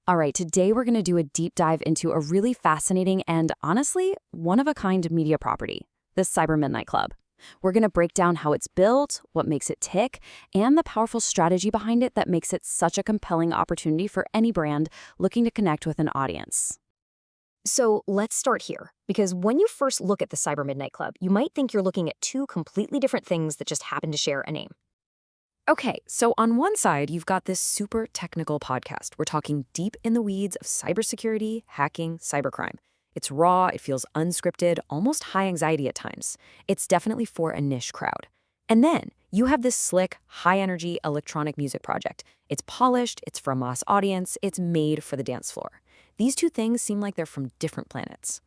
All right, today we're going to do a deep dive into a really fascinating and, honestly, one-of-a-kind media property, the Cyber Midnight Club. We're going to break down how it's built, what makes it tick, and the powerful strategy behind it that makes it such a compelling opportunity for any brand looking to connect with an audience. So let's start here, because when you first look at the Cyber Midnight Club, you might think you're looking at two completely different things that just happen to share a name. Okay, so on one side, you've got this super technical podcast. We're talking deep in the weeds of cybersecurity, hacking, cybercrime. It's raw, it feels unscripted, almost high anxiety at times. It's definitely for a niche crowd. And then you have this slick, high-energy electronic music project. It's polished, it's for a mass audience, it's made for the dance floor. These two things seem like they're from different planets.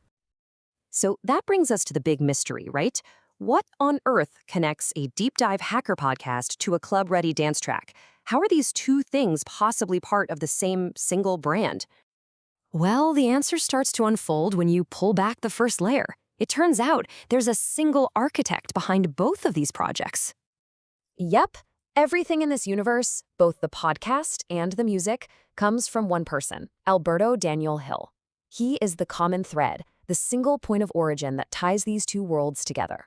So that brings us to the big mystery, right? What on earth connects a deep dive hacker podcast to a club-ready dance track? How are these two things possibly part of the same single brand? Well, the answer starts to unfold when you pull back the first layer. It turns out there's a single architect behind both of these projects. Yep, everything in this universe, both the podcast and the music, comes from one person, Alberto Daniel Hill. He is the common thread, the single point of origin that ties these two worlds together.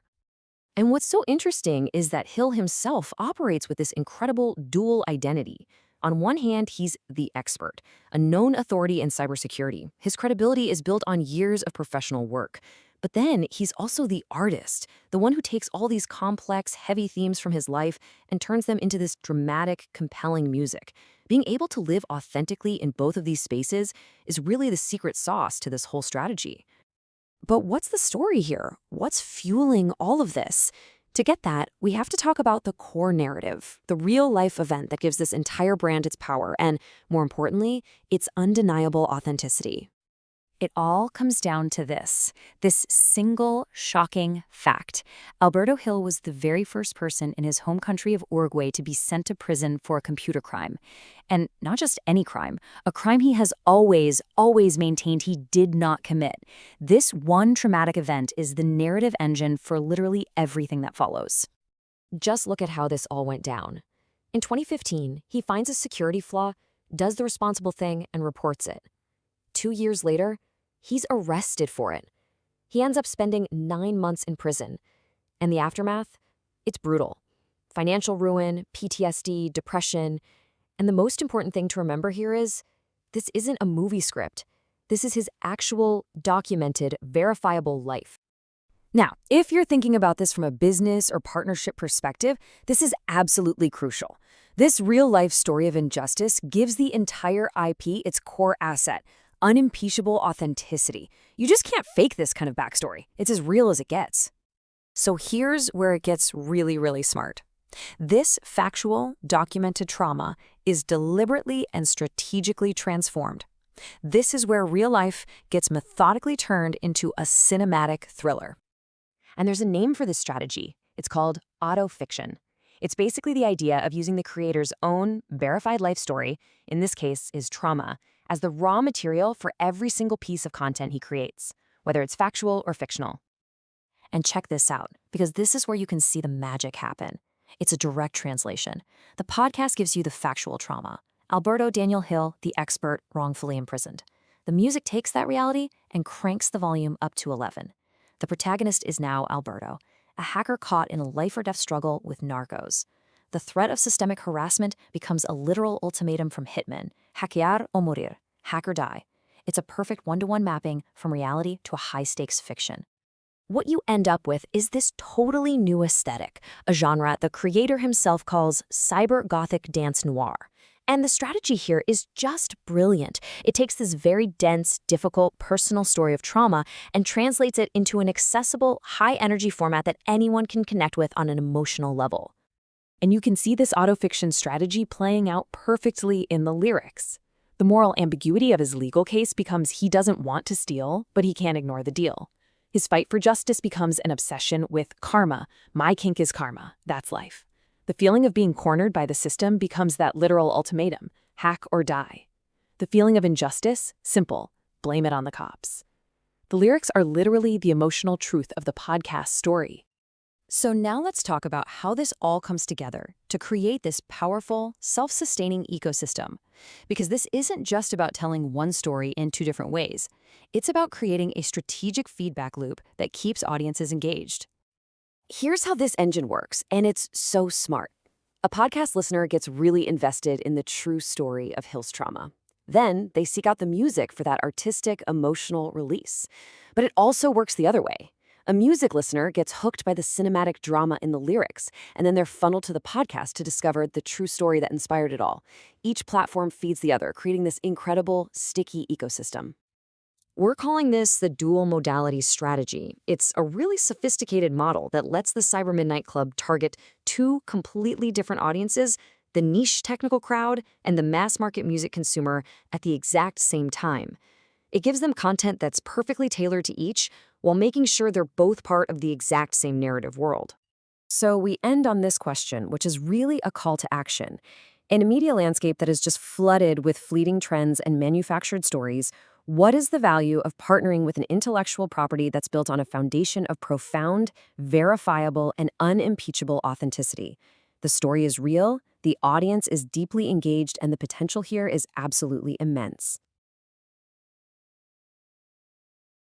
And what's so interesting is that Hill himself operates with this incredible dual identity. On one hand, he's the expert, a known authority in cybersecurity. His credibility is built on years of professional work. But then he's also the artist, the one who takes all these complex, heavy themes from his life and turns them into this dramatic, compelling music. Being able to live authentically in both of these spaces is really the secret sauce to this whole strategy. But what's the story here? What's fueling all of this? To get that, we have to talk about the core narrative, the real-life event that gives this entire brand its power and, more importantly, its undeniable authenticity. It all comes down to this single, shocking fact. Alberto Hill was the very first person in his home country of Uruguay to be sent to prison for a computer crime. And not just any crime, a crime he has always maintained he did not commit. This one traumatic event is the narrative engine for literally everything that follows. Just look at how this all went down. In 2015, he finds a security flaw, does the responsible thing, and reports it. 2 years later, he's arrested for it. He ends up spending 9 months in prison. And the aftermath? It's brutal. Financial ruin, PTSD, depression. And the most important thing to remember here is, this isn't a movie script. This is his actual, documented, verifiable life. Now, if you're thinking about this from a business or partnership perspective, this is absolutely crucial. This real-life story of injustice gives the entire IP its core asset, unimpeachable authenticity. You just can't fake this kind of backstory. It's as real as it gets. So here's where it gets really, really smart. This factual, documented trauma is deliberately and strategically transformed. This is where real life gets methodically turned into a cinematic thriller. And there's a name for this strategy. It's called autofiction. It's basically the idea of using the creator's own verified life story, in this case is trauma, as the raw material for every single piece of content he creates, whether it's factual or fictional. And check this out, because this is where you can see the magic happen. It's a direct translation. The podcast gives you the factual trauma. Alberto Daniel Hill, the expert, wrongfully imprisoned. The music takes that reality and cranks the volume up to 11. The protagonist is now Alberto, a hacker caught in a life-or-death struggle with narcos. The threat of systemic harassment becomes a literal ultimatum from hitmen, hackear o morir, hack or die. It's a perfect one-to-one mapping from reality to a high-stakes fiction. What you end up with is this totally new aesthetic, a genre the creator himself calls cyber-gothic dance noir. And the strategy here is just brilliant. It takes this very dense, difficult, personal story of trauma and translates it into an accessible, high-energy format that anyone can connect with on an emotional level. And you can see this autofiction strategy playing out perfectly in the lyrics. The moral ambiguity of his legal case becomes he doesn't want to steal, but he can't ignore the deal. His fight for justice becomes an obsession with karma. My kink is karma. That's life. The feeling of being cornered by the system becomes that literal ultimatum, hack or die. The feeling of injustice? Simple, blame it on the cops. The lyrics are literally the emotional truth of the podcast story. So now let's talk about how this all comes together to create this powerful, self-sustaining ecosystem. Because this isn't just about telling one story in two different ways. It's about creating a strategic feedback loop that keeps audiences engaged. Here's how this engine works, and it's so smart. A podcast listener gets really invested in the true story of Hill's trauma. Then they seek out the music for that artistic, emotional release. But it also works the other way. A music listener gets hooked by the cinematic drama in the lyrics, and then they're funneled to the podcast to discover the true story that inspired it all. Each platform feeds the other, creating this incredible, sticky ecosystem. We're calling this the dual modality strategy. It's a really sophisticated model that lets the Cyber Midnight Club target two completely different audiences, the niche technical crowd and the mass market music consumer, at the exact same time. It gives them content that's perfectly tailored to each while making sure they're both part of the exact same narrative world. So we end on this question, which is really a call to action. In a media landscape that is just flooded with fleeting trends and manufactured stories, what is the value of partnering with an intellectual property that's built on a foundation of profound, verifiable, and unimpeachable authenticity? The story is real, the audience is deeply engaged, and the potential here is absolutely immense.